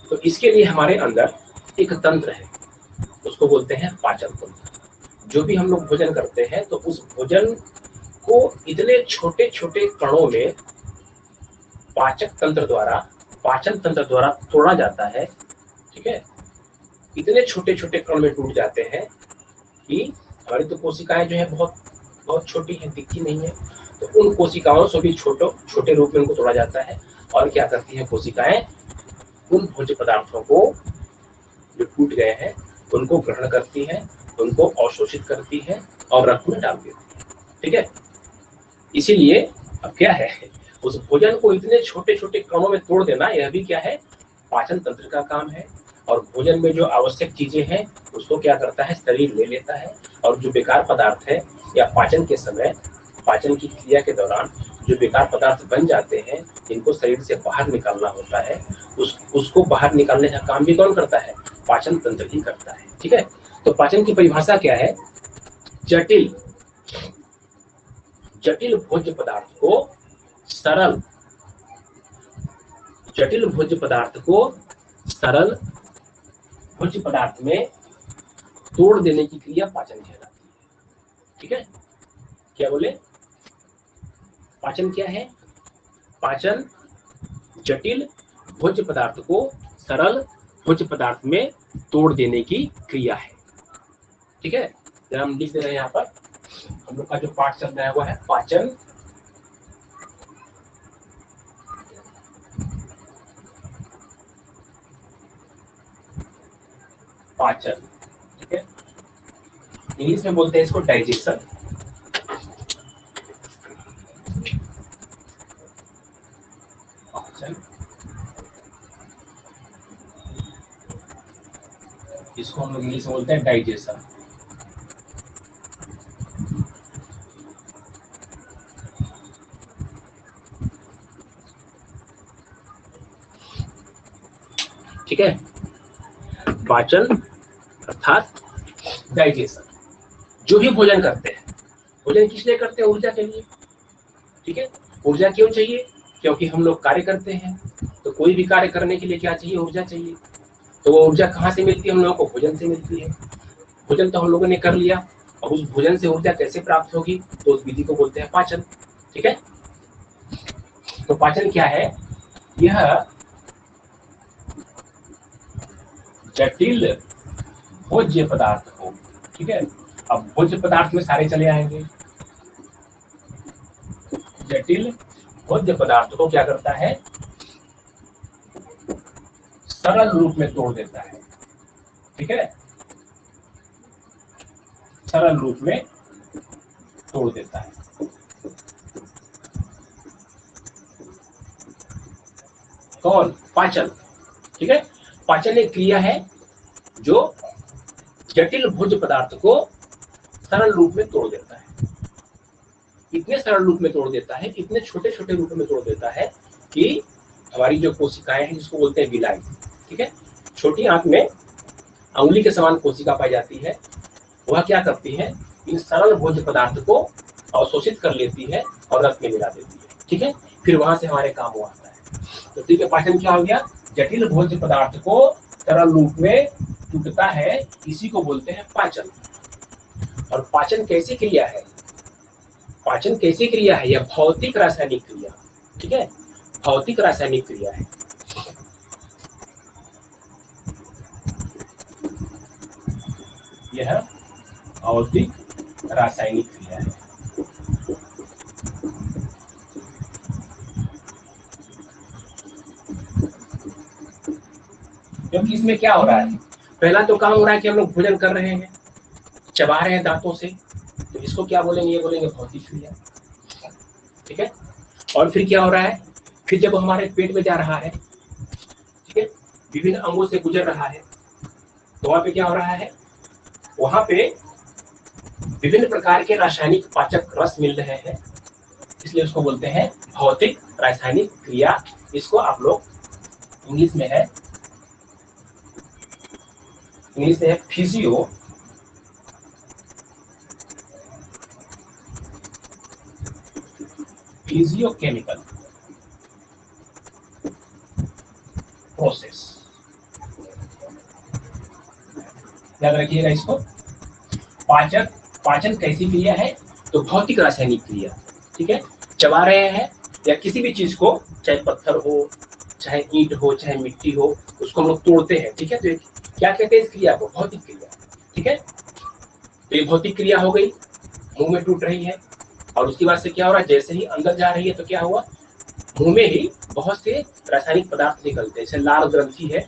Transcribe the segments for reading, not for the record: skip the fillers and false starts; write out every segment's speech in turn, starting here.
तो इसके लिए हमारे अंदर एक तंत्र है, उसको बोलते हैं पाचन तंत्र। जो भी हम लोग भोजन करते हैं तो उस भोजन को इतने छोटे छोटे कणों में पाचन तंत्र द्वारा तोड़ा जाता है। ठीक है, इतने छोटे छोटे कण में टूट जाते हैं कि हमारी तो कोशिकाएं जो है बहुत बहुत छोटी है, दिखती नहीं है। तो उन कोशिकाओं से भी छोटे रूप में उनको तोड़ा जाता है। और क्या करती है कोशिकाएं, उन भोज्य पदार्थों को जो टूट गए हैं उनको ग्रहण करती है, उनको अवशोषित करती है और रक्त में डाल देती है। ठीक है, इसीलिए अब क्या है, उस भोजन को इतने छोटे छोटे कणों में तोड़ देना, यह भी क्या है, पाचन तंत्र का काम है। और भोजन में जो आवश्यक चीजें हैं उसको क्या करता है, शरीर ले लेता है। और जो बेकार पदार्थ है या पाचन के समय, पाचन की क्रिया के दौरान जो बेकार पदार्थ बन जाते हैं, जिनको शरीर से बाहर निकालना होता है, उसको बाहर निकालने का काम भी कौन करता है, पाचन तंत्र ही करता है। ठीक है, तो पाचन की परिभाषा क्या है, जटिल जटिल भोज्य पदार्थ को सरल जटिल भोज्य पदार्थ को सरल भोज्य पदार्थ में तोड़ देने की क्रिया पाचन कहलाती है। ठीक है, क्या बोले, पाचन क्या है, पाचन जटिल भोज्य पदार्थ को सरल भोज्य पदार्थ में तोड़ देने की क्रिया है। ठीक है, जरा हम लिख दे रहे हैं यहाँ पर, हम लोग का जो पाठ चल रहा है वो है पाचन पाचन। ठीक है, इंग्लिश में बोलते हैं इसको डाइजेशन। पाचन, इसको हम लोग इंग्लिश में बोलते हैं डाइजेशन। ठीक है, पाचन अर्थात डाइजेशन। जो भी भोजन करते हैं, भोजन किस लिए करते हैं, ऊर्जा के लिए। ठीक है, ऊर्जा क्यों चाहिए, क्योंकि हम लोग कार्य करते हैं, तो कोई भी कार्य करने के लिए क्या चाहिए, ऊर्जा चाहिए। तो वो ऊर्जा कहाँ से मिलती है, हम लोगों को भोजन से मिलती है। भोजन तो हम लोगों ने कर लिया, और उस भोजन से ऊर्जा कैसे प्राप्त होगी, तो उस विधि को बोलते हैं पाचन। ठीक है, तो पाचन क्या है, यह जटिल भोज्य पदार्थ को, ठीक है, अब भोज्य पदार्थ में सारे चले आएंगे, जटिल भोज्य पदार्थ को क्या करता है, सरल रूप में तोड़ देता है। ठीक है, सरल रूप में तोड़ देता है। कौन, पाचन। ठीक है, पाचन एक क्रिया है जो जटिल भोज्य पदार्थ को सरल रूप में तोड़ देता है। इतने सरल रूप में तोड़ देता है, इतने छोटे छोटे रूप में तोड़ देता है कि हमारी जो कोशिकाएं हैं, जिसको बोलते हैं विलाई, ठीक है, छोटी आंत में अंगुली के समान कोशिका पाई जाती है। वह क्या करती है, इन सरल भोज्य पदार्थ को अवशोषित कर लेती है और रक्त में मिला देती है। ठीक है, फिर वहां से हमारे काम हुआ आता है। तो ठीक है, पाचन क्या हो गया, जटिल भोज्य पदार्थ को सरल रूप में टूटता है, इसी को बोलते हैं पाचन। और पाचन कैसी क्रिया है, पाचन कैसी क्रिया है, यह भौतिक रासायनिक क्रिया। ठीक है, भौतिक रासायनिक क्रिया है। यह भौतिक रासायनिक क्रिया है। क्योंकि इसमें क्या हो रहा है, पहला तो काम हो रहा है कि हम लोग भोजन कर रहे हैं, चबा रहे हैं दांतों से, तो इसको क्या बोलेंगे, ये बोलेंगे भौतिक क्रिया। ठीक है, और फिर क्या हो रहा है, फिर जब हमारे पेट में जा रहा है, ठीक है, विभिन्न अंगों से गुजर रहा है, तो वहां पे क्या हो रहा है, वहां पे विभिन्न प्रकार के रासायनिक पाचक रस मिल रहे हैं, इसलिए उसको बोलते हैं भौतिक रासायनिक क्रिया। इसको आप लोग इंग्लिश में है फिजियो फिजियोकेमिकल प्रोसेस। याद रखिएगा इसको। पाचक, पाचन कैसी क्रिया है? तो भौतिक रासायनिक क्रिया, ठीक है। चबा रहे हैं या किसी भी चीज को, चाहे पत्थर हो, चाहे ईंट हो, चाहे मिट्टी हो, उसको हम लोग तोड़ते हैं, ठीक है। तो क्या कहते हैं इस क्रिया को? भौतिक क्रिया, ठीक है। तो ये भौतिक क्रिया हो गई, मुंह में टूट रही है। और उसके बाद से क्या हो रहा है, जैसे ही अंदर जा रही है तो क्या हुआ, मुंह में ही बहुत से रासायनिक पदार्थ निकलते हैं। जैसे लाल ग्रंथि है,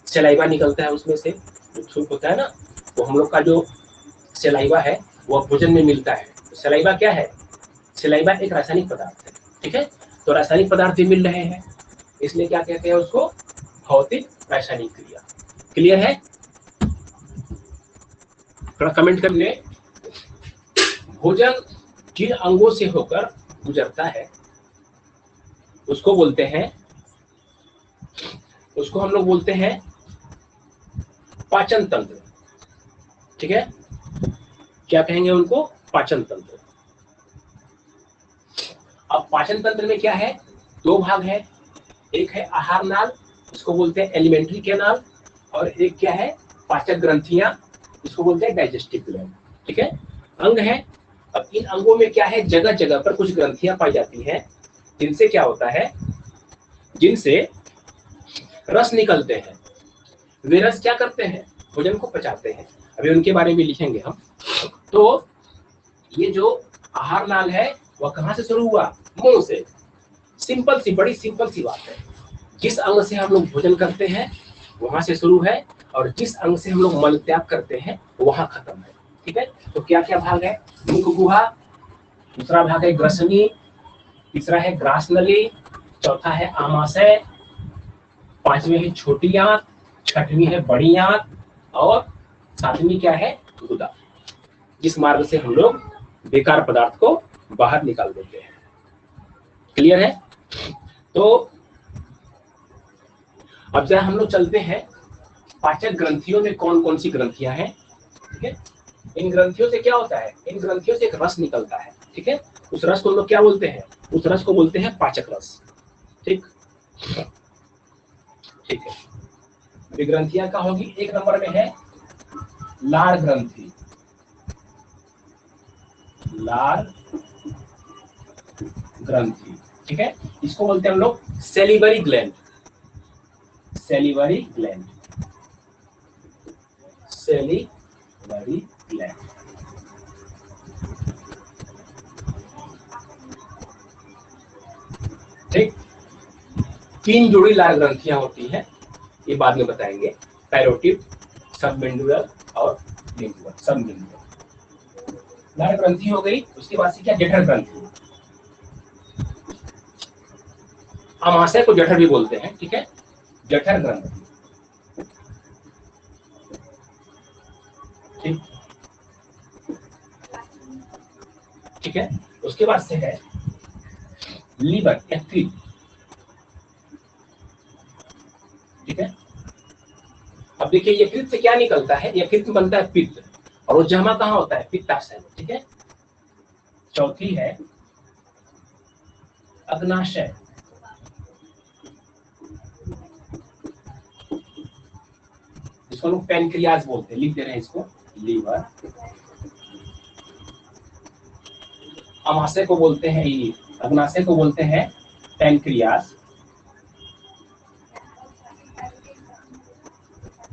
सलाइवा निकलता है उसमें से, जो थूक होता है ना, वो हम लोग का जो सलाइवा है वो भोजन में मिलता है। तो सलाइवा क्या है? सलाइवा एक रासायनिक पदार्थ है, ठीक है। तो रासायनिक पदार्थ भी मिल रहे हैं, इसलिए क्या कहते हैं उसको? भौतिक रासायनिक क्रिया। क्लियर है? थोड़ा कमेंट कर ले। भोजन जिन अंगों से होकर गुजरता है उसको बोलते हैं, उसको हम लोग बोलते हैं पाचन तंत्र, ठीक है। क्या कहेंगे उनको? पाचन तंत्र। अब पाचन तंत्र में क्या है? दो भाग है। एक है आहार नाल, इसको बोलते हैं एलिमेंट्री कैनाल, और एक क्या है? पाचक ग्रंथियां, इसको बोलते हैं डाइजेस्टिव ग्लैंड, ठीक है। अंग है। अब इन अंगों में क्या है? जगह जगह पर कुछ ग्रंथियां पाई जाती हैं, जिनसे क्या होता है, जिनसे रस निकलते हैं। वे रस क्या करते हैं? भोजन को पचाते हैं। अभी उनके बारे में लिखेंगे हम। तो ये जो आहार नाल है वह कहां से शुरू हुआ? मुंह से। सिंपल सी, बड़ी सिंपल सी बात है। जिस अंग से हम लोग भोजन करते हैं वहां से शुरू है, और जिस अंग से हम लोग मल त्याग करते हैं वहां खत्म है, ठीक है। तो क्या क्या भाग है? मुख गुहा, दूसरा भाग है ग्रसनी, तीसरा है ग्रास नली, चौथा है आमाशय, पांचवी है छोटी आंत, छठवीं है बड़ी आंत, और सातवीं क्या है? गुदा, जिस मार्ग से हम लोग बेकार पदार्थ को बाहर निकाल देते हैं। क्लियर है? तो अब जरा हम लोग चलते हैं पाचक ग्रंथियों में कौन कौन सी ग्रंथियां हैं, ठीक है। इन ग्रंथियों से क्या होता है? इन ग्रंथियों से एक रस निकलता है, ठीक है। उस रस को हम लोग क्या बोलते हैं? उस रस को बोलते हैं पाचक रस, ठीक, ठीक है। ग्रंथियां क्या होगी? एक नंबर में है लार ग्रंथि, लार ग्रंथि, ठीक है। इसको बोलते हैं हम लोग salivary gland, salivary gland, salivary gland, ठीक। तीन जोड़ी लार ग्रंथियां होती हैं, ये बाद में बताएंगे। पैरोटिड, सबमेंडुलर और लिंगुअल, सबमेंडुलर। लार ग्रंथि हो गई। उसके बाद से क्या? जठर ग्रंथि। आमाशय को जठर भी बोलते हैं, ठीक है। जठर ग्रंथि, ठीक, ठीक है। उसके बाद से है लीवर, यकृत, ठीक है। अब देखिए यकृत से क्या निकलता है? यकृत में बनता है पित्त, और वो जमा कहाँ होता है? पित्ताशय में, ठीक है। चौथी है अग्नाशय, जिसको लोग पैनक्रियाज बोलते हैं, लिख दे रहे हैं इसको, लीवर। अमाशय को बोलते हैं, अग्नाशय को बोलते हैं पैनक्रियाज,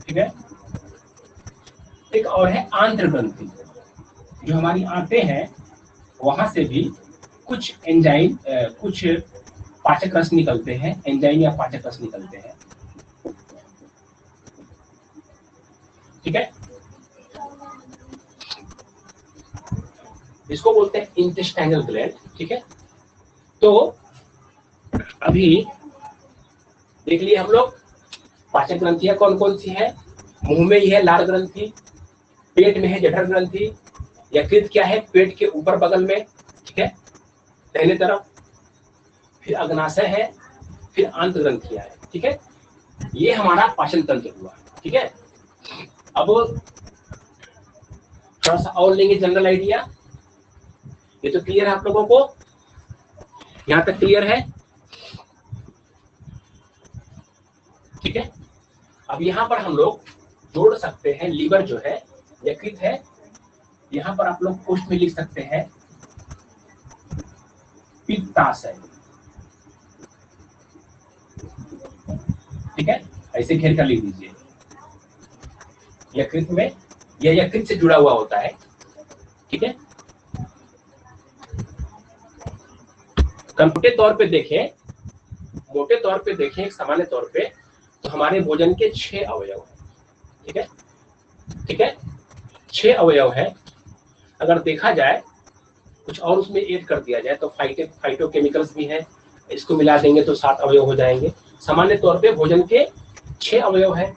ठीक है। एक और है आंत्र ग्रंथि, जो हमारी आंतें हैं वहां से भी कुछ एंजाइम, कुछ पाचक रस निकलते हैं, एंजाइम या पाचक रस निकलते हैं, ठीक है। इसको बोलते हैं इंटेस्टाइनल ग्लैंड, ठीक है। तो अभी देख लिए हम लोग पाचक ग्रंथियां कौन कौन सी है। मुंह में ही है लार ग्रंथि, पेट में है जठर ग्रंथि, यकृत क्या है? पेट के ऊपर बगल में, ठीक है, पहले तरफ, फिर अग्नाशय है, फिर आंत ग्रंथियां है, ठीक है। ये हमारा पाचन तंत्र हुआ, ठीक है। अब थोड़ा सा और लेंगे जनरल आइडिया। ये तो क्लियर है आप लोगों को? यहां तक क्लियर है? ठीक है। अब यहां पर हम लोग जोड़ सकते हैं। लीवर जो है यकृत है, यहाँ पर आप लोग पोस्ट में लिख सकते हैं पित्ताशय, ठीक है, ऐसे घेर कर लिख दीजिए। यकृत में, यह यकृत से जुड़ा हुआ होता है, ठीक है। मोटे तौर पे देखें, मोटे तौर पे देखें, एक सामान्य तौर पे तो हमारे भोजन के 6 अवयव हैं, ठीक है, ठीक है, 6 अवयव है। अगर देखा जाए कुछ और उसमें ऐड कर दिया जाए तो फाइटोकेमिकल्स भी हैं, इसको मिला देंगे तो 7 अवयव हो जाएंगे। सामान्य तौर पे भोजन के 6 अवयव है,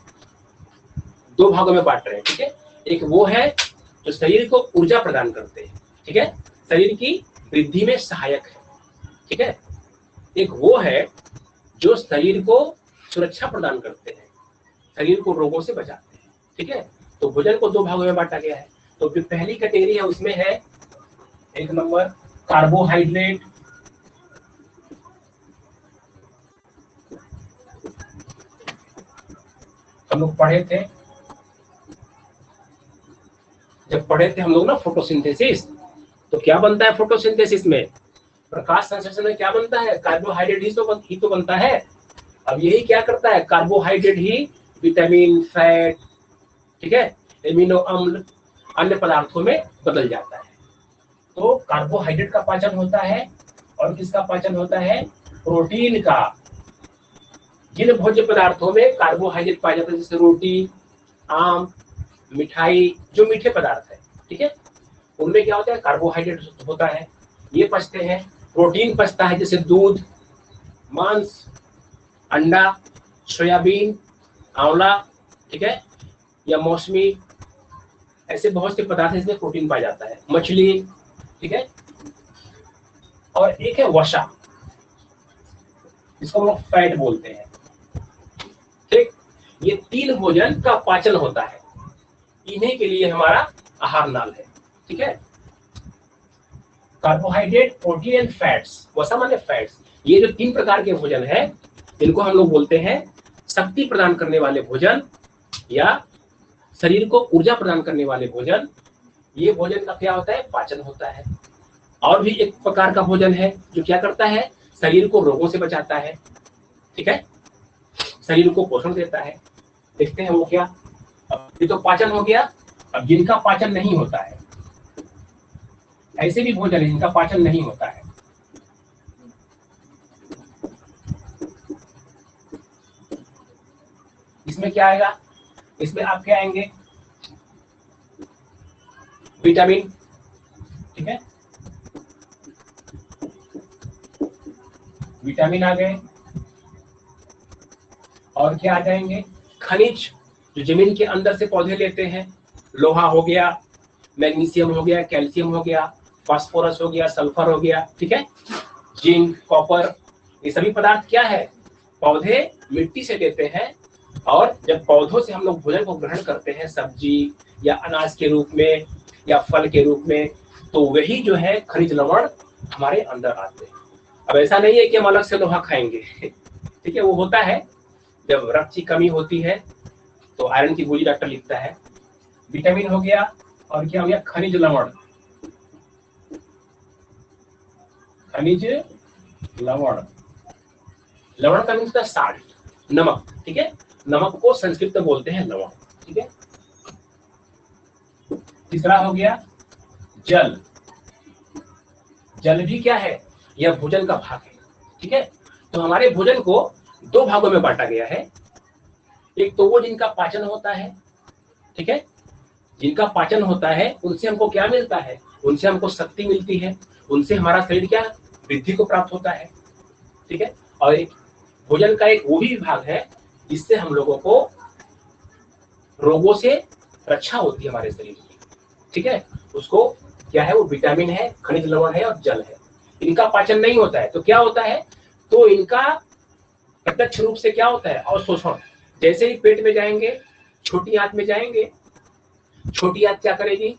2 भागों में बांट रहे हैं, ठीक है। एक वो है जो शरीर को ऊर्जा प्रदान करते हैं, ठीक है, शरीर की वृद्धि में सहायक है, ठीक है। एक वो है जो शरीर को सुरक्षा प्रदान करते हैं, शरीर को रोगों से बचाते हैं, ठीक है। तो भोजन को 2 भागों में बांटा गया है। तो जो पहली कैटेगरी है उसमें है 1 नंबर कार्बोहाइड्रेट, हम लोग पढ़े थे, जब पढ़े थे हम लोग ना फोटोसिंथेसिस, तो क्या बनता है फोटोसिंथेसिस में, प्रकाश संश्लेषण में क्या बनता है, कार्बोहाइड्रेट ही तो बनता है। अब यही क्या करता है, कार्बोहाइड्रेट ही विटामिन, फैट, ठीक है, एमिनो अम्ल, अन्य पदार्थों में बदल जाता है। तो कार्बोहाइड्रेट का पाचन होता है, और किसका पाचन होता है, प्रोटीन का। जिन भोज्य पदार्थों में कार्बोहाइड्रेट पाया जाता है, जैसे रोटी, आम, मिठाई, जो मीठे पदार्थ है, ठीक है, उनमें क्या होता है, कार्बोहाइड्रेट होता है, ये पचते हैं। प्रोटीन पचता है, जैसे दूध, मांस, अंडा, सोयाबीन, आंवला, ठीक है, या मौसमी, ऐसे बहुत से पदार्थ इसमें प्रोटीन पाया जाता है, मछली, ठीक है। और एक है वसा, जिसको हम लोग फैट बोलते हैं, ठीक। ये 3 भोजन का पाचन होता है, इन्हीं के लिए हमारा आहार नाल है, ठीक है। कार्बोहाइड्रेट, प्रोटीन एंड फैट्स, वसा माने फैट्स, ये जो 3 प्रकार के भोजन है, इनको हम लोग बोलते हैं शक्ति प्रदान करने वाले भोजन या शरीर को ऊर्जा प्रदान करने वाले भोजन। ये भोजन का क्या होता है, पाचन होता है। और भी एक प्रकार का भोजन है जो क्या करता है, शरीर को रोगों से बचाता है, ठीक है, शरीर को पोषण देता है। देखते हैं वो क्या। अब ये तो पाचन हो गया। अब जिनका पाचन नहीं होता है, ऐसे भी भोजन है जिनका पाचन नहीं होता है, इसमें क्या आएगा, इसमें आप क्या आएंगे, विटामिन, ठीक है, विटामिन आ गए। और क्या आ जाएंगे, खनिज, जो जमीन के अंदर से पौधे लेते हैं, लोहा हो गया, मैग्नीशियम हो गया, कैल्शियम हो गया, फास्फोरस हो गया, सल्फर हो गया, ठीक है, जिंक, कॉपर, ये सभी पदार्थ क्या है, पौधे मिट्टी से लेते हैं। और जब पौधों से हम लोग भोजन को ग्रहण करते हैं, सब्जी या अनाज के रूप में या फल के रूप में, तो वही जो है खनिज लवण हमारे अंदर आते हैं। अब ऐसा नहीं है कि हम अलग से लोहा खाएंगे, ठीक है, वो होता है जब रक्त की कमी होती है तो आयरन की गोली डॉक्टर लिखता है। विटामिन हो गया, और क्या हो गया, खनिज लवण, खनिज लवण, लवण का मीन्स साल्ट, नमक, ठीक है, नमक को संस्कृत में बोलते हैं लवण, ठीक है। तीसरा हो गया जल, जल भी क्या है, यह भोजन का भाग है, ठीक है। तो हमारे भोजन को 2 भागों में बांटा गया है। एक तो वो जिनका पाचन होता है, ठीक है, जिनका पाचन होता है उनसे हमको क्या मिलता है, उनसे हमको शक्ति मिलती है, उनसे हमारा शरीर क्या वृद्धि को प्राप्त होता है, ठीक है। और एक भोजन का एक वो भी विभाग है जिससे हम लोगों को रोगों से रक्षा होती है हमारे शरीर की, ठीक है, उसको क्या है, वो विटामिन है, खनिज लवण है और जल है। इनका पाचन नहीं होता है तो क्या होता है, तो इनका प्रत्यक्ष रूप से क्या होता है, अवशोषण। जैसे ही पेट में जाएंगे, छोटी आंत में जाएंगे, छोटी आंत क्या करेगी,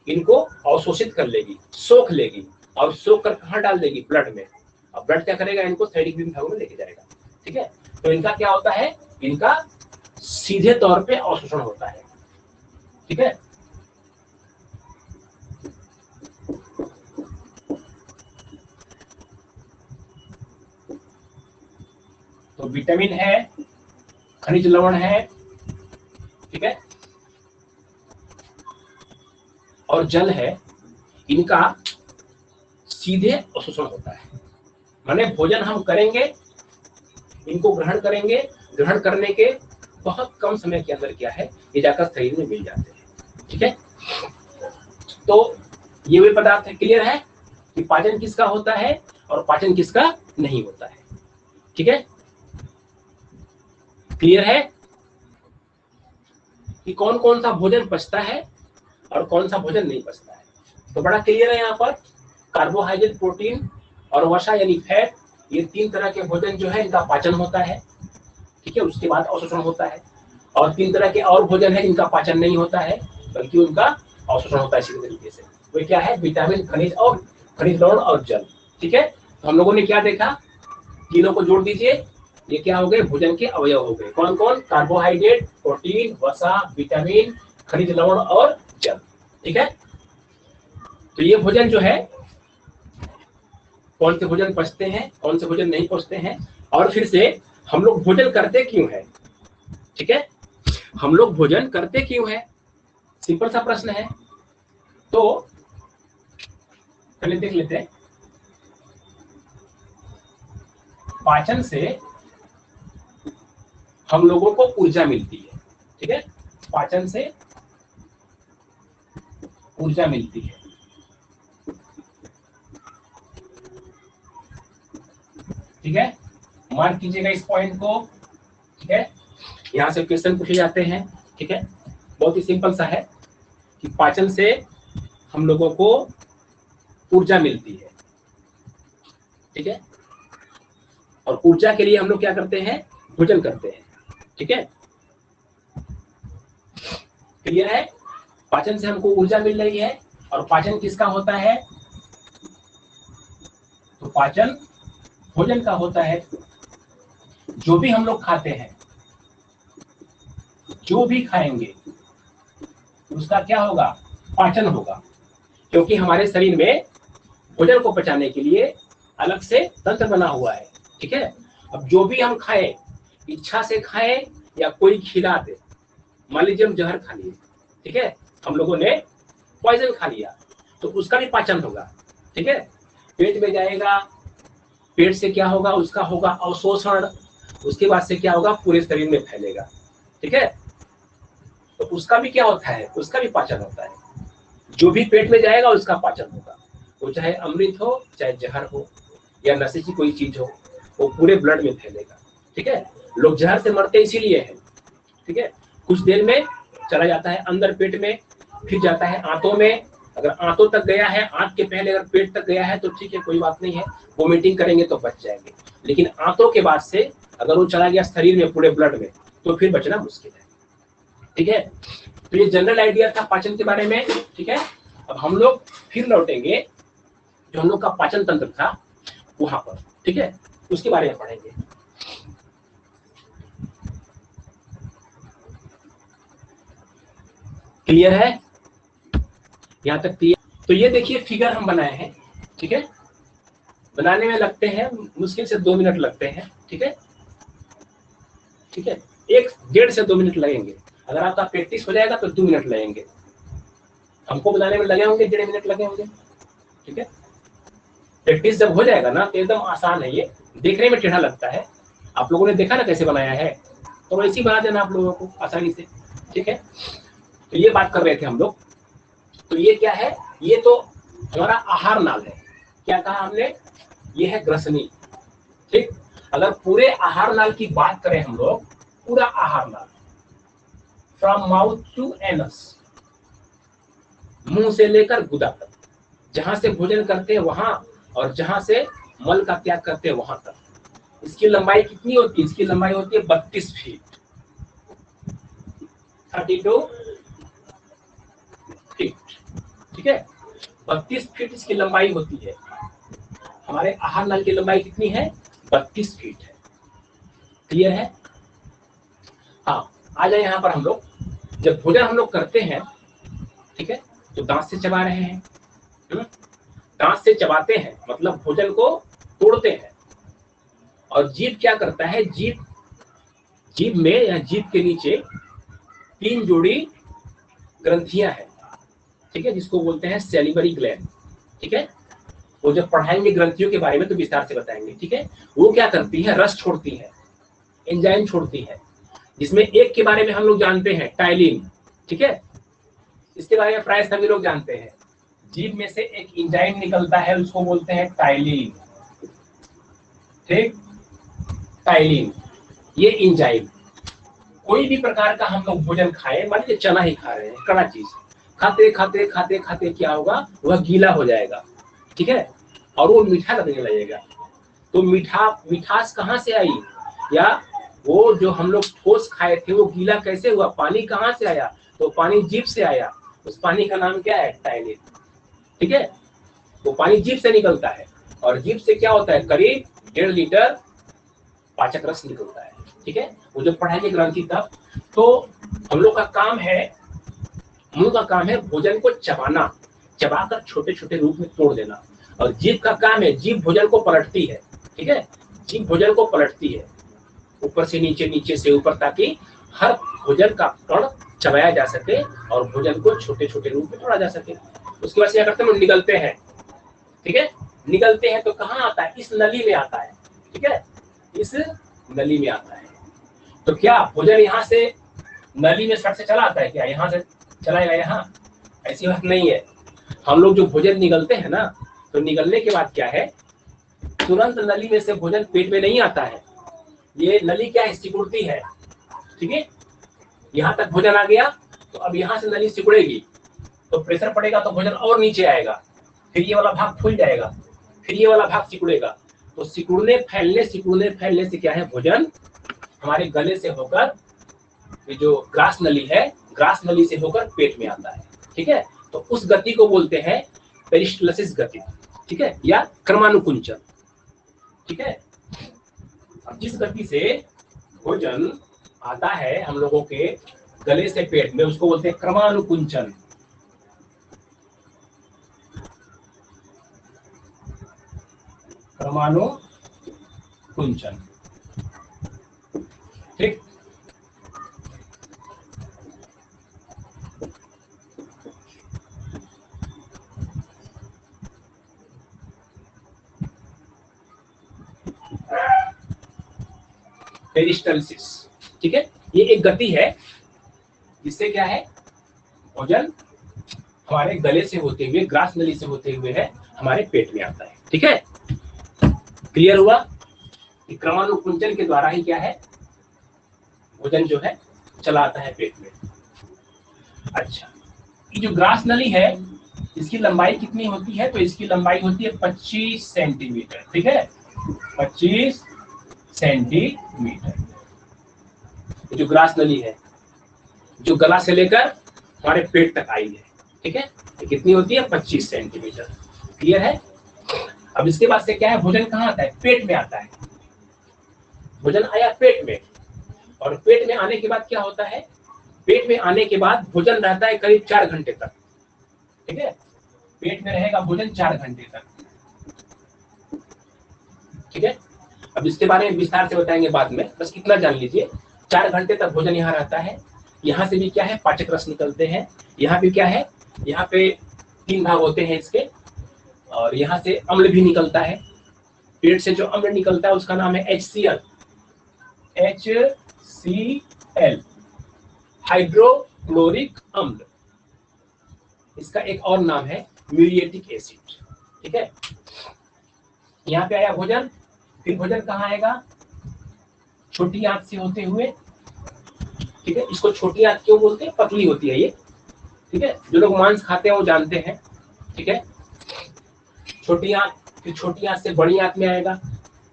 इनको अवशोषित कर लेगी, सोख लेगी, और सोख कर कहाँ डाल देगी, ब्लड में। अब ब्लड क्या करेगा, इनको शरीर के विभिन्न भागों में लेके जाएगा, ठीक है। तो इनका क्या होता है, इनका सीधे तौर पे अवशोषण होता है। ठीक है, तो विटामिन है, खनिज लवण है, ठीक है, और जल है, इनका सीधे अवशोषण होता है। माने भोजन हम करेंगे, इनको ग्रहण करेंगे, ग्रहण करने के बहुत कम समय के अंदर क्या है, ये जाकर शरीर में मिल जाते हैं। ठीक है, तो ये वे पदार्थ है। क्लियर है कि पाचन किसका होता है और पाचन किसका नहीं होता है। ठीक है, क्लियर है कि कौन कौन सा भोजन पचता है और कौन सा भोजन नहीं पचता है। तो बड़ा क्लियर है यहाँ पर, कार्बोहाइड्रेट, प्रोटीन और वसा यानी फैट, ये तीन तरह के भोजन जो है इनका पाचन होता है। ठीक है, उसके बाद अवशोषण होता है। और तीन तरह के और भोजन है जिनका पाचन नहीं होता है बल्कि उनका अवशोषण होता है इसी तरीके से। वे क्या है, विटामिन, खनिज और खनिज लवण और जल। ठीक है, तो हम लोगों ने क्या देखा, तीनों को जोड़ दीजिए, ये क्या हो गए, भोजन के अवयव हो गए। कौन कौन, कार्बोहाइड्रेट, प्रोटीन, वसा, विटामिन, खनिज लवण और जल। ठीक है, तो ये भोजन जो है, कौन से भोजन पचते हैं, कौन से भोजन नहीं पचते हैं, और फिर से हम लोग भोजन करते क्यों है। ठीक है, हम लोग भोजन करते क्यों है, सिंपल सा प्रश्न है। तो पहले देख लेते हैं, पाचन से हम लोगों को ऊर्जा मिलती है। ठीक है, पाचन से ऊर्जा मिलती है। ठीक है, मार्क कीजिएगा इस पॉइंट को। ठीक है, यहां से क्वेश्चन पूछे जाते हैं। ठीक है, बहुत ही सिंपल सा है कि पाचन से हम लोगों को ऊर्जा मिलती है। ठीक है, और ऊर्जा के लिए हम लोग क्या करते हैं, भोजन करते हैं। ठीक है, क्लियर है, पाचन से हमको ऊर्जा मिल रही है। और पाचन किसका होता है, तो पाचन भोजन का होता है। जो भी हम लोग खाते हैं, जो भी खाएंगे उसका क्या होगा, पाचन होगा। क्योंकि हमारे शरीर में भोजन को पचाने के लिए अलग से तंत्र बना हुआ है। ठीक है, अब जो भी हम खाएं, इच्छा से खाएं या कोई खिला दे, मान लीजिए हम जहर खा लिए, ठीक है, हम लोगों ने पॉइजन खा लिया, तो उसका भी पाचन होगा। ठीक है, पेट में जाएगा, पेट से क्या होगा, उसका होगा अवशोषण, उसके बाद से क्या होगा, पूरे शरीर में फैलेगा। ठीक है, तो उसका भी क्या होता है, उसका भी पाचन होता है। जो भी पेट में जाएगा उसका पाचन होगा, वो चाहे अमृत हो, चाहे जहर हो, या नशे की कोई चीज हो, वो पूरे ब्लड में फैलेगा। ठीक है, लोग जहर से मरते इसीलिए है। ठीक है, कुछ देर में चला जाता है अंदर पेट में, फिर जाता है आंतों में। अगर आंतों तक गया है, आंत के पहले अगर पेट तक गया है तो ठीक है, कोई बात नहीं है, वोमिटिंग करेंगे तो बच जाएंगे। लेकिन आंतों के बाद से अगर वो चला गया शरीर में, पूरे ब्लड में, तो फिर बचना मुश्किल है। ठीक है, तो ये जनरल आइडिया था पाचन के बारे में। ठीक है, अब हम लोग फिर लौटेंगे जो हम लोग का पाचन तंत्र था वहां पर। ठीक है, उसके बारे में पढ़ेंगे। क्लियर है, यहाँ तक क्लियर। तो ये देखिए फिगर हम बनाए हैं। ठीक है, बनाने में लगते हैं मुश्किल से 2 मिनट लगते हैं। ठीक है, ठीक है, 1 से 2 मिनट लगेंगे। अगर आपका प्रैक्टिस हो जाएगा तो 2 मिनट लगेंगे, हमको बनाने में लगे होंगे 1.5 मिनट लगे होंगे। ठीक है, प्रैक्टिस जब हो जाएगा ना तो एकदम आसान है। ये देखने में टेढ़ा लगता है, आप लोगों ने देखा ना कैसे बनाया है, तो वैसे ही बना देना आप लोगों को आसानी से। ठीक है, तो ये बात कर रहे थे हम लोग। तो ये क्या है, ये तो हमारा आहार नाल है। क्या कहा हमने, ये है ग्रसनी। ठीक, अगर पूरे आहार नाल की बात करें हम लोग, पूरा आहार नाल फ्रॉम माउथ टू एनस, मुंह से लेकर गुदा तक, जहां से भोजन करते हैं वहां, और जहां से मल का त्याग करते हैं वहां तक, इसकी लंबाई कितनी होती है, इसकी लंबाई होती है 32 फीट, 32 फीट। ठीक है, 32 फीट इसकी लंबाई होती है। हमारे आहार नल की लंबाई कितनी है, 32 फीट है। क्लियर है, हाँ। आ जाए यहाँ पर हम लोग, जब भोजन हम लोग करते हैं, ठीक है, तो दांत से चबा रहे हैं, दांत से चबाते हैं मतलब भोजन को तोड़ते हैं। और जीभ क्या करता है, जीभ में या जीभ के नीचे 3 जोड़ी ग्रंथियां हैं, ठीक है, जिसको बोलते हैं सैलिवरी ग्लैंड, ठीक है। वो जब पढ़ाएंगे ग्रंथियों के बारे में तो विस्तार से बताएंगे, ठीक है। वो क्या करती है, रस छोड़ती है, एंजाइम छोड़ती है, जिसमें एक के बारे में हम लोग जानते हैं, टाइलिन, ठीक है। इसके बारे में प्राय सभी लोग जानते हैं। जीभ में से एक एंजाइम निकलता है, उसको बोलते हैं टाइलिन, ठीक, टाइलिन। ये एंजाइम, कोई भी प्रकार का हम लोग भोजन खाएं, मान लीजिए चना ही खा रहे हैं, कड़ा चीज, खाते खाते खाते खाते क्या होगा, वह गीला हो जाएगा, ठीक है, और वो मीठा लगने लगेगा। तो मिठास कहाँ से आई, या वो जो हम लोग ठोस खाए थे वो गीला कैसे हुआ, पानी कहाँ से आया, तो पानी जीभ से आया। उस पानी का नाम क्या है, टाइलिन, ठीक है। वो पानी जीभ से निकलता है, और जीभ से क्या होता है, करीब 1.5 लीटर पाचक रस निकलता है, ठीक है। वो जो पढ़ाएंगे ग्रंथि तक, तो हम लोग का काम है, मुंह का काम है भोजन को चबाना, चबाकर छोटे छोटे रूप में तोड़ देना। और जीभ का काम है, जीभ भोजन को पलटती है, ठीक है, जीभ भोजन को पलटती है ऊपर से नीचे, नीचे से ऊपर, ताकि हर भोजन का कण चबाया जा सके और भोजन को छोटे छोटे रूप में तोड़ा जा सके। उसके बाद क्या करते हैं, निगलते हैं, ठीक है। निगलते हैं तो कहाँ आता है, इस नली में आता है, ठीक है, इस नली में आता है। तो क्या भोजन यहाँ से नली में सट से चला आता है क्या, यहाँ से चलाएगा यहाँ, ऐसी बात नहीं है। हम लोग जो भोजन निगलते हैं ना, तो निगलने के बाद क्या है, तुरंत नली में से भोजन पेट में नहीं आता है। ये नली क्या है, सिकुड़ती है, ठीक है। यहाँ तक भोजन आ गया, तो अब यहाँ से नली सिकुड़ेगी, तो प्रेशर पड़ेगा तो भोजन और नीचे आएगा, फिर ये वाला भाग फूल जाएगा, फिर ये वाला भाग सिकुड़ेगा। तो सिकुड़ने फैलने से क्या है, भोजन हमारे गले से होकर, ये जो ग्रास नली है, ग्रास नली से होकर पेट में आता है, ठीक है। तो उस गति को बोलते हैं पेरिस्टालसिस गति, ठीक है, या क्रमानुकुंचन, ठीक है। अब जिस गति से भोजन आता है हम लोगों के गले से पेट में, उसको बोलते हैं क्रमानुकुंचन। क्रमानुकुंचन, ठीक। पेरिस्टालसिस, ठीक है, ये एक गति है जिससे क्या है, भोजन हमारे गले से होते हुए, ग्रास नली से होते हुए है हमारे पेट में आता है, ठीक है। क्लियर हुआ कि क्रमानुकुंचन के द्वारा ही क्या है, भोजन जो है चला आता है पेट में। अच्छा, ये जो ग्रास नली है, इसकी लंबाई कितनी होती है, तो इसकी लंबाई होती है 25 सेंटीमीटर, ठीक है, 25 सेंटीमीटर। जो ग्रास नली है, जो गला से लेकर हमारे पेट तक आई है, ठीक है, ये कितनी होती है, 25 सेंटीमीटर। क्लियर है। अब इसके बाद से क्या है, भोजन कहाँ आता है, पेट में आता है। भोजन आया पेट में, और पेट में आने के बाद क्या होता है, पेट में आने के बाद भोजन रहता है करीब 4 घंटे तक, ठीक है, पेट में रहेगा भोजन 4 घंटे तक, ठीक है। अब इसके बारे में विस्तार से बताएंगे बाद में, बस इतना जान लीजिए, 4 घंटे तक भोजन यहाँ रहता है। यहाँ से भी क्या है, पाचक रस निकलते हैं। यहाँ भी क्या है, यहाँ पे 3 भाग होते हैं इसके, और यहाँ से अम्ल भी निकलता है। पेट से जो अम्ल निकलता है उसका नाम है HCl, हाइड्रोक्लोरिक अम्ल। इसका एक और नाम है म्यूरिएटिक एसिड, ठीक है। यहाँ पे आया भोजन, फिर भोजन कहाँ आएगा, छोटी आंत से होते हुए, ठीक है। इसको छोटी आंत क्यों बोलते हैं, पतली होती है ये, ठीक है, जो लोग मांस खाते हैं वो जानते हैं, ठीक है। छोटी आंत, फिर छोटी आंत से बड़ी आंत में आएगा,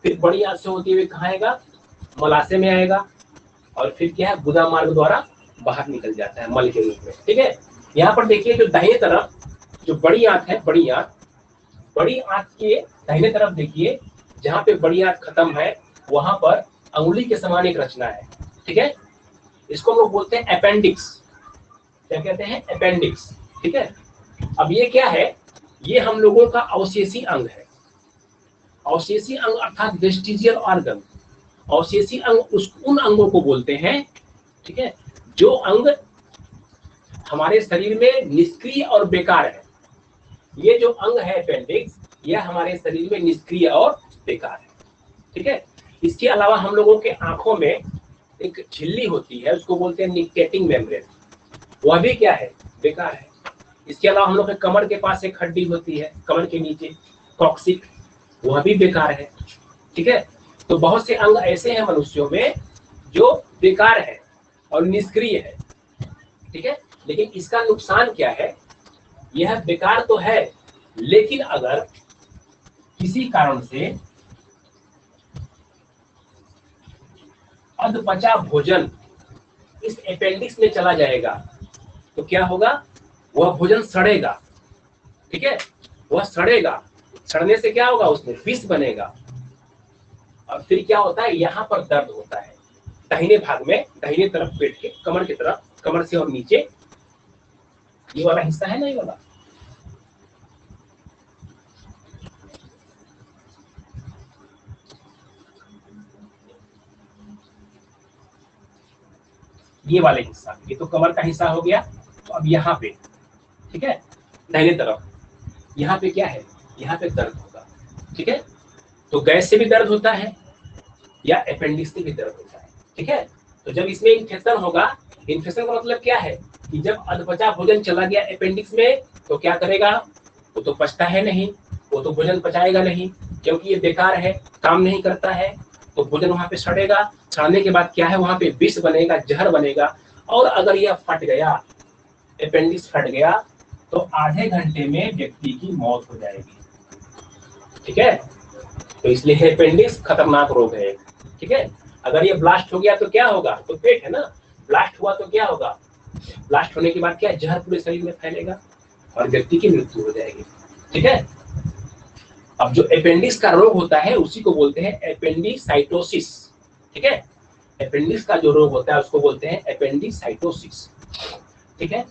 फिर बड़ी आंत से होते हुए कहाँ आएगा, मलाशय में आएगा, और फिर क्या है, गुदा मार्ग द्वारा बाहर निकल जाता है मल के रूप में, ठीक है। यहाँ पर देखिए, जो दाहिने तरफ जो बड़ी आंत है, बड़ी आंत के दाहिने तरफ देखिए, जहाँ पे बड़ी आंत खत्म है, वहां पर अंगुली के समान एक रचना है, ठीक है। इसको हम लोग बोलते हैं अपेंडिक्स। क्या कहते हैं? अपेंडिक्स। ठीक है। अब ये क्या है? ये हम लोगों का अवशेषी अंग है। अवशेषी अंग अर्थात वेस्टिजियल ऑर्गन। अवशेषी अंग उन अंगों को बोलते हैं, ठीक है, जो अंग हमारे शरीर में निष्क्रिय और बेकार है। ये जो अंग है अपेंडिक्स, यह हमारे शरीर में निष्क्रिय और बेकार है। ठीक है। इसके अलावा हम लोगों के आंखों में एक झिल्ली होती है, उसको बोलते हैं निकेटिंग मेम्ब्रेन, वह भी क्या है? बेकार है। इसके अलावा हम लोग के कमर के पास एक हड्डी होती है, कमर के नीचे कॉक्सिक, वह भी बेकार है। ठीक है। तो बहुत से अंग ऐसे हैं मनुष्यों में जो बेकार है और निष्क्रिय है। ठीक है। लेकिन इसका नुकसान क्या है? यह बेकार तो है, लेकिन अगर किसी कारण से अधपचा भोजन इस अपेंडिक्स में चला जाएगा तो क्या होगा? वह भोजन सड़ेगा। ठीक है। वह सड़ेगा, सड़ने से क्या होगा? उसमें विष बनेगा और फिर क्या होता है? यहाँ पर दर्द होता है, दाहिने भाग में, दाहिने तरफ पेट के, कमर की तरफ, कमर से और नीचे, ये वाला हिस्सा है ना, ये वाला, ये वाले हिस्सा, ये तो कमर का हिस्सा हो गया। तो अब यहाँ पे, ठीक है, दाहिने तरफ, यहाँ पे क्या है? यहाँ पे दर्द होगा। ठीक है। तो गैस से भी दर्द होता है या अपेंडिक्स से भी दर्द होता है। ठीक है। तो जब इसमें इन्फेक्शन होगा, इन्फेक्शन का मतलब क्या है कि जब अधपचा भोजन चला गया अपेंडिक्स में तो क्या करेगा? वो तो पचता है नहीं, वो तो भोजन पचाएगा नहीं, क्योंकि ये बेकार है, काम नहीं करता है। तो भोजन वहां पे सड़ेगा, सड़ने के बाद क्या है? वहां पे विष बनेगा, जहर बनेगा। और अगर यह फट गया, अपेंडिक्स फट गया, तो आधे घंटे में व्यक्ति की मौत हो जाएगी। ठीक है। तो इसलिए अपेंडिक्स खतरनाक रोग है। ठीक है। अगर ये ब्लास्ट हो गया तो क्या होगा? तो पेट है ना, ब्लास्ट हुआ तो क्या होगा? ब्लास्ट होने के बाद क्या? जहर पूरे शरीर में फैलेगा और व्यक्ति की मृत्यु हो जाएगी। ठीक है। अब जो अपेंडिक्स का रोग होता है उसी को बोलते हैं एपेंडिसाइटोसिस। ठीक है। अपेंडिक्स का जो रोग होता है उसको बोलते हैं एपेंडिसाइटोसिस। ठीक है।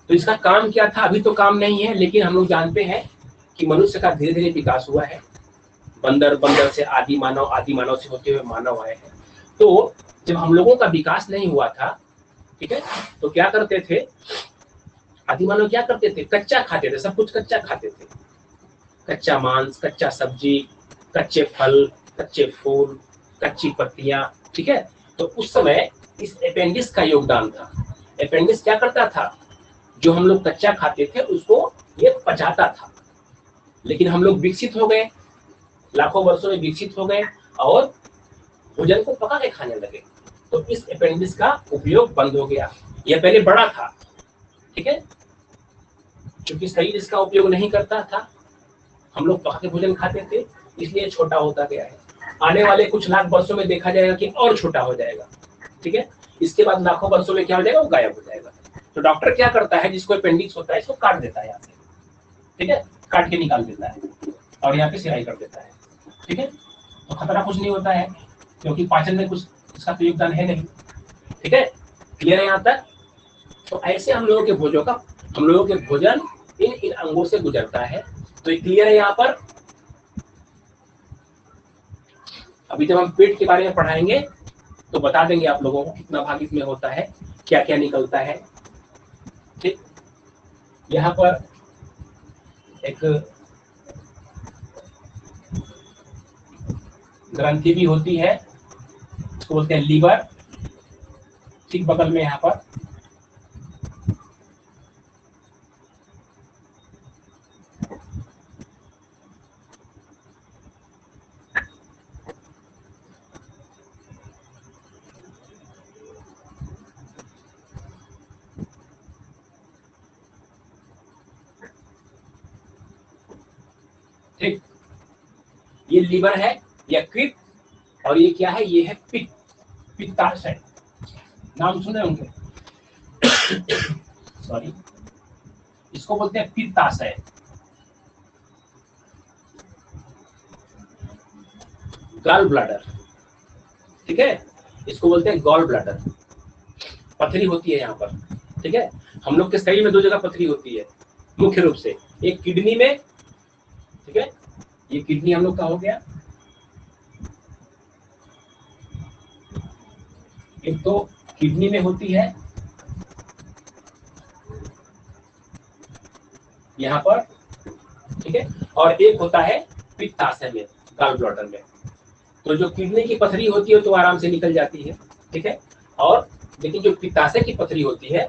तो इसका काम क्या था? अभी तो काम नहीं है, लेकिन हम लोग जानते हैं कि मनुष्य का धीरे धीरे विकास हुआ है। बंदर, बंदर से आदि मानव, आदि मानव से होते हुए मानव आए हैं। तो जब हम लोगों का विकास नहीं हुआ था, ठीक है, तो क्या करते थे? आदि मानव क्या करते थे? कच्चा खाते थे, सब कुछ कच्चा खाते थे। कच्चा मांस, कच्चा सब्जी, कच्चे फल, कच्चे फूल, कच्ची पत्तियां। ठीक है। तो उस समय इस अपेंडिक्स का योगदान था। अपेंडिक्स क्या करता था? जो हम लोग कच्चा खाते थे उसको ये पचाता था। लेकिन हम लोग विकसित हो गए, लाखों वर्षों में विकसित हो गए और भोजन को पका के खाने लगे, तो इस अपेंडिक्स का उपयोग बंद हो गया। यह पहले बड़ा था, ठीक है, क्योंकि शरीर इसका उपयोग नहीं करता था, हम लोग पका के भोजन खाते थे, इसलिए छोटा होता गया है। आने वाले कुछ लाख वर्षों में देखा जाएगा कि और छोटा हो जाएगा। ठीक है। इसके बाद लाखों वर्षों में क्या हो जाएगा? वो गायब हो जाएगा। तो डॉक्टर क्या करता है? जिसको अपेंडिक्स होता है इसको काट देता है यहाँ से, ठीक है, काट के निकाल देता है और यहाँ पे सिलाई कर देता है। ठीक है। तो खतरा कुछ नहीं होता है, क्योंकि पाचन में कुछ इसका तो योगदान है नहीं। ठीक है। क्लियर है यहाँ तक? तो ऐसे हम लोगों के भोजन इन अंगों से गुजरता है। तो ये क्लियर है यहाँ पर? अभी जब हम पेट के बारे में पढ़ाएंगे तो बता देंगे आप लोगों को कितना भाग इसमें होता है, क्या क्या निकलता है। ठीक। यहाँ पर एक ग्रंथि भी होती है, उसको बोलते हैं लीवर, ठीक बगल में यहाँ पर। ठीक, ये लीवर है, यकृत, और ये क्या है? ये है पित्त, पित्ताशय। नाम सुने होंगे सॉरी, इसको बोलते हैं पित्ताशय। गॉल ब्लैडर, ठीक है, इसको बोलते हैं गॉल ब्लैडर। पथरी होती है यहाँ पर, ठीक है। हम लोग के शरीर में 2 जगह पथरी होती है मुख्य रूप से, एक किडनी में, ठीक है, ये किडनी हम लोग का हो गया, एक तो किडनी में होती है यहाँ पर, ठीक है, और एक होता है पित्ताशय में, गॉल ब्लैडर में। तो जो किडनी की पथरी होती है तो आराम से निकल जाती है, ठीक है, और लेकिन जो पित्ताशय की पथरी होती है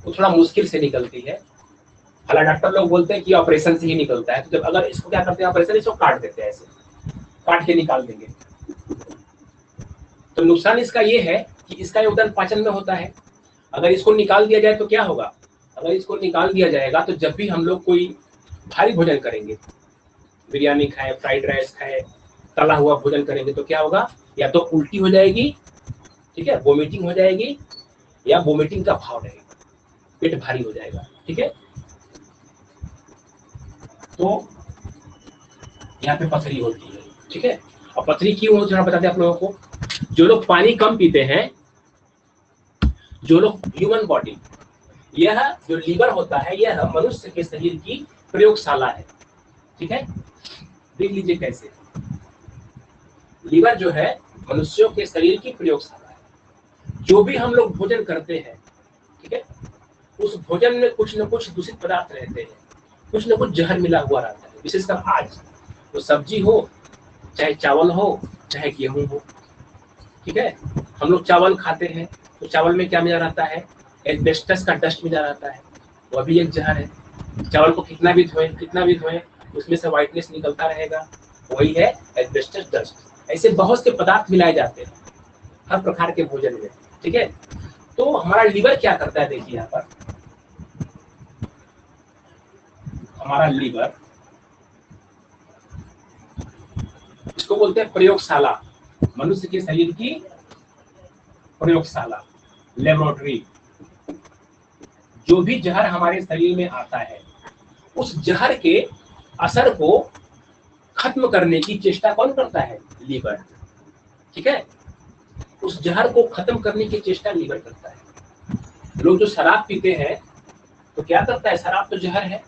वो थोड़ा मुश्किल से निकलती है। हालांकि डॉक्टर लोग बोलते हैं कि ऑपरेशन से ही निकलता है, तो जब अगर इसको क्या करते हैं ऑपरेशन, इसको काट देते हैं, ऐसे काट के निकाल देंगे। तो नुकसान इसका ये है कि इसका योगदान पाचन में होता है। अगर इसको निकाल दिया जाए तो क्या होगा, अगर इसको निकाल दिया जाएगा तो जब भी हम लोग कोई भारी भोजन करेंगे, बिरयानी खाए, फ्राइड राइस खाए, तला हुआ भोजन करेंगे, तो क्या होगा, या तो उल्टी हो जाएगी, ठीक है, वोमिटिंग हो जाएगी, या वोमिटिंग का भाव रहेगा, पेट भारी हो जाएगा, ठीक है। तो यहाँ पे पथरी होती है, ठीक है। और पथरी क्यों होती है बताते हैं आप लोगों को। जो लोग पानी कम पीते हैं, जो लोग ह्यूमन बॉडी, यह जो लीवर होता है यह मनुष्य के शरीर की प्रयोगशाला है, ठीक है। देख लीजिए कैसे लीवर जो है मनुष्यों के शरीर की प्रयोगशाला है। जो भी हम लोग भोजन करते हैं, ठीक है, उस भोजन में कुछ न कुछ दूषित पदार्थ रहते हैं, कुछ न कुछ जहर मिला हुआ रहता है। विशेषकर आज तो सब्जी हो, चाहे चावल हो, चाहे गेहूं हो, ठीक है, हम लोग चावल खाते हैं तो चावल में क्या मिला रहता है, एस्बेस्टस का डस्ट मिला रहता है, वह भी एक जहर है। चावल को कितना भी धोएं उसमें से व्हाइटनेस निकलता रहेगा, वही है एस्बेस्टस डस्ट। ऐसे बहुत से पदार्थ मिलाए जाते हैं हर प्रकार के भोजन में, ठीक है। तो हमारा लीवर क्या करता है, देखिए यहाँ पर हमारा लीवर, इसको बोलते हैं प्रयोगशाला, मनुष्य के शरीर की प्रयोगशाला, लेबोरेटरी। जो भी जहर हमारे शरीर में आता है उस जहर के असर को खत्म करने की चेष्टा कौन करता है, लीवर, ठीक है। उस जहर को खत्म करने की चेष्टा लीवर करता है। लोग जो शराब पीते हैं तो क्या करता है, शराब तो जहर है,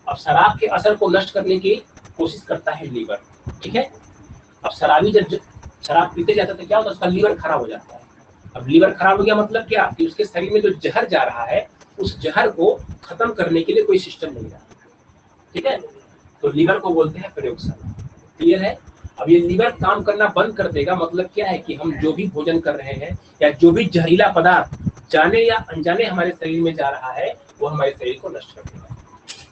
अब शराब के असर को नष्ट करने की कोशिश करता है लीवर, ठीक है। अब शराबी जब शराब पीते जाता है तो क्या होता है, उसका लीवर खराब हो जाता है। अब लीवर खराब हो गया मतलब क्या, कि उसके शरीर में जो जहर जा रहा है उस जहर को खत्म करने के लिए कोई सिस्टम नहीं रहा, ठीक है। तो लीवर को बोलते हैं प्रयोगशाला, क्लियर है। अब ये लीवर काम करना बंद कर देगा, मतलब क्या है कि हम जो भी भोजन कर रहे हैं या जो भी जहरीला पदार्थ जाने या अनजाने हमारे शरीर में जा रहा है वो हमारे शरीर को नष्ट कर देगा,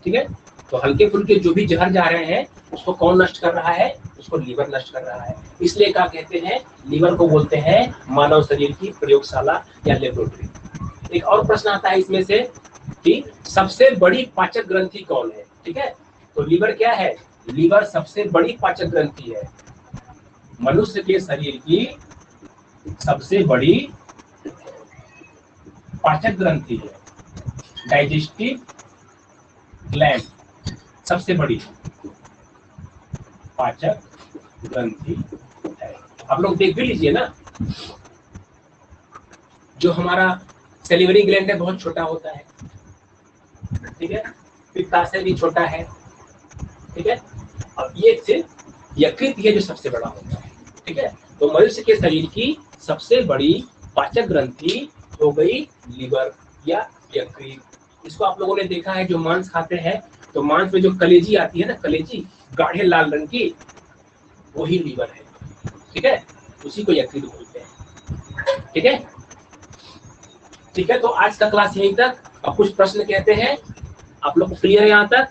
ठीक है। तो हल्के फुल्के जो भी जहर जा रहे हैं उसको कौन नष्ट कर रहा है, उसको लीवर नष्ट कर रहा है। इसलिए क्या कहते हैं, लीवर को बोलते हैं मानव शरीर की प्रयोगशाला या लेबोरेटरी। एक और प्रश्न आता है इसमें से कि सबसे बड़ी पाचक ग्रंथि कौन है, ठीक है। तो लीवर क्या है, लीवर सबसे बड़ी पाचक ग्रंथि है, मनुष्य के शरीर की सबसे बड़ी पाचक ग्रंथि है, डाइजेस्टिव ग्लैंड, सबसे बड़ी पाचक ग्रंथि है। आप लोग देख भी लीजिए ना, जो हमारा सेलिवरी ग्लैंड है बहुत छोटा होता है, ठीक है, पित्ताशय भी छोटा है, ठीक है, और ये सिर्फ यकृत है जो सबसे बड़ा होता है, ठीक है। तो मनुष्य के शरीर की सबसे बड़ी पाचक ग्रंथि हो गई लीवर या यकृत। इसको आप लोगों ने देखा है, जो मांस खाते हैं तो मांस में जो कलेजी आती है ना, कलेजी गाढ़े लाल रंग की, वही लीवर है, ठीक है, उसी को यकृत बोलते हैं, ठीक है। ठीक है, तो आज का क्लास यहीं तक। अब कुछ प्रश्न कहते हैं, आप लोग को क्लियर है यहाँ तक?